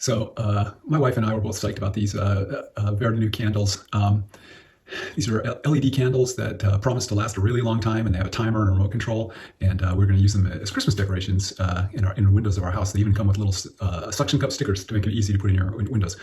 My wife and I were both psyched about these Verdenu candles. These are LED candles that promise to last a really long time, and they have a timer and a remote control. And we're going to use them as Christmas decorations in the windows of our house. They even come with little suction cup stickers to make it easy to put in your windows.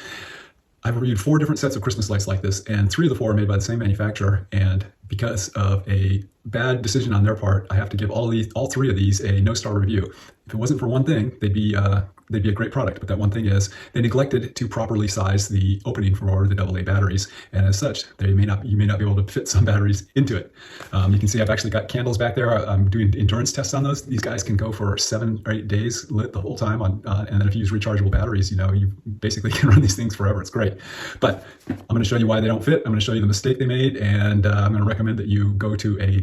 I've reviewed 4 different sets of Christmas lights like this, and 3 of the 4 are made by the same manufacturer. And because of a bad decision on their part, I have to give all 3 of these a no-star review. If it wasn't for one thing, they'd be a great product. But that one thing is they neglected to properly size the opening for the AA batteries, and as such, you may not be able to fit some batteries into it. You can see I've actually got candles back there. I'm doing endurance tests on those. These guys can go for 7 or 8 days lit the whole time and then if you use rechargeable batteries, you basically can run these things forever. It's great. But I'm going to show you why they don't fit. I'm going to show you the mistake they made, and I'm going to recommend that you go to a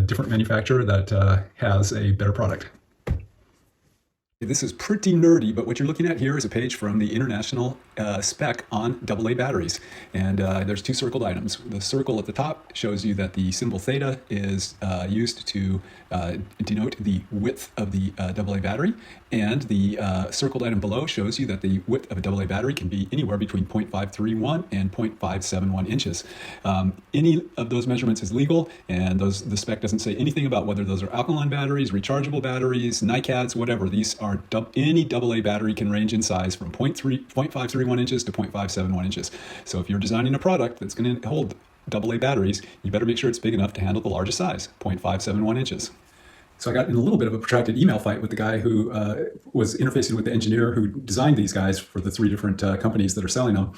different manufacturer that has a better product. This is pretty nerdy, but what you're looking at here is a page from the international spec on AA batteries. And there's 2 circled items. The circle at the top shows you that the symbol theta is used to denote the width of the AA battery. And the circled item below shows you that the width of a AA battery can be anywhere between 0.531 and 0.571 inches. Any of those measurements is legal, and the spec doesn't say anything about whether those are alkaline batteries, rechargeable batteries, NiCads, whatever. These are any AA battery can range in size from 0.531 inches to 0.571 inches. So if you're designing a product that's going to hold AA batteries, you better make sure it's big enough to handle the largest size, 0.571 inches. So I got in a little bit of a protracted email fight with the guy who was interfacing with the engineer who designed these guys for the 3 different companies that are selling them.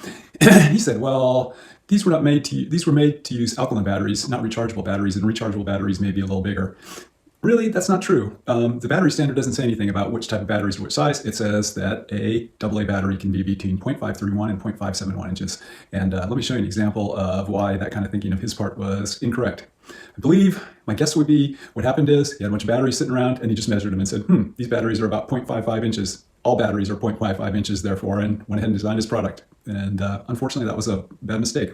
He said, well, these were made to use alkaline batteries, not rechargeable batteries, and rechargeable batteries may be a little bigger. Really, that's not true. The battery standard doesn't say anything about which type of batteries are which size. It says that a AA battery can be between 0.531 and 0.571 inches. And let me show you an example of why that kind of thinking of his part was incorrect. I believe, my guess would be, what happened is he had a bunch of batteries sitting around and he just measured them and said, these batteries are about 0.55 inches. All batteries are 0.55 inches, therefore, and went ahead and designed his product. And unfortunately, that was a bad mistake.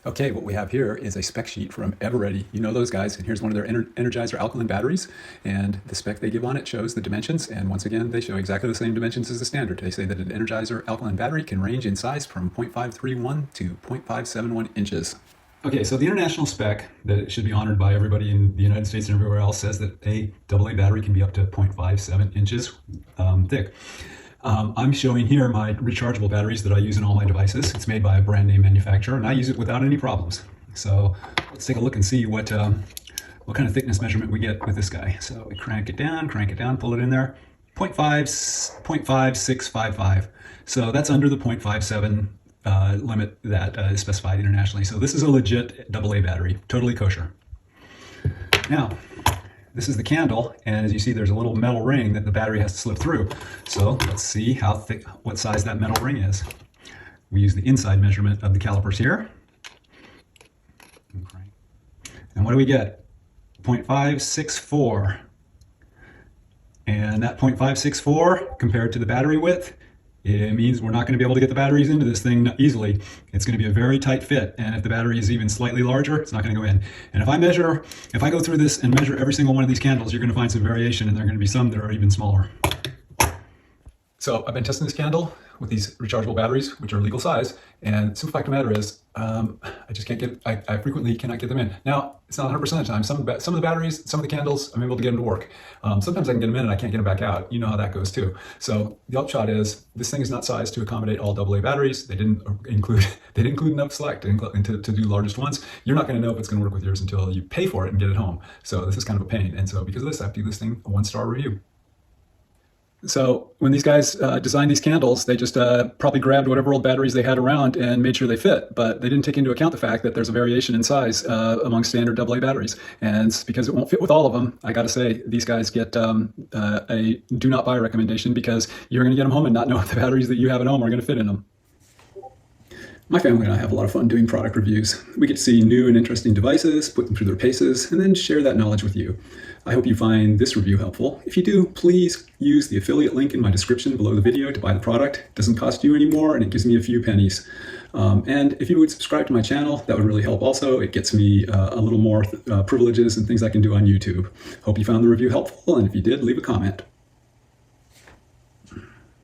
Okay, what we have here is a spec sheet from Eveready. You know those guys, and here's one of their Energizer alkaline batteries, and the spec they give on it shows the dimensions, and once again, they show exactly the same dimensions as the standard. They say that an Energizer alkaline battery can range in size from 0.531 to 0.571 inches. Okay, so the international spec that should be honored by everybody in the United States and everywhere else says that a AA battery can be up to 0.57 inches thick. I'm showing here my rechargeable batteries that I use in all my devices. It's made by a brand name manufacturer, and I use it without any problems. So let's take a look and see what kind of thickness measurement we get with this guy. So we crank it down, pull it in there. 0.5655. So that's under the 0.57 limit that is specified internationally. So this is a legit AA battery, totally kosher. Now, this is the candle, and as you see, there's a little metal ring that the battery has to slip through. So let's see how thick, what size that metal ring is. We use the inside measurement of the calipers here. And what do we get? 0.564. And that 0.564 compared to the battery width, it means we're not going to be able to get the batteries into this thing easily. It's going to be a very tight fit, and if the battery is even slightly larger, it's not going to go in. And if I go through this and measure every single one of these candles, you're going to find some variation, and there are going to be some that are even smaller. So I've been testing this candle with these rechargeable batteries, which are legal size, and the simple fact of the matter is, I frequently cannot get them in. Now, it's not 100% of the time. Some of the batteries, some of the candles, I'm able to get them to work. Sometimes I can get them in and I can't get them back out. You know how that goes too. So the upshot is, this thing is not sized to accommodate all AA batteries. They didn't include enough select to do largest ones. You're not going to know if it's going to work with yours until you pay for it and get it home. So this is kind of a pain. And so because of this, I have to give this thing a 1-star review. So when these guys designed these candles, they just probably grabbed whatever old batteries they had around and made sure they fit, but they didn't take into account the fact that there's a variation in size among standard AA batteries. And because it won't fit with all of them, I got to say, these guys get a do not buy recommendation, because you're going to get them home and not know if the batteries that you have at home are going to fit in them. My family and I have a lot of fun doing product reviews. We get to see new and interesting devices, put them through their paces, and then share that knowledge with you. I hope you find this review helpful. If you do, please use the affiliate link in my description below the video to buy the product. It doesn't cost you any more, and it gives me a few pennies. And if you would subscribe to my channel, that would really help also. It gets me a little more privileges and things I can do on YouTube. Hope you found the review helpful, and if you did, leave a comment.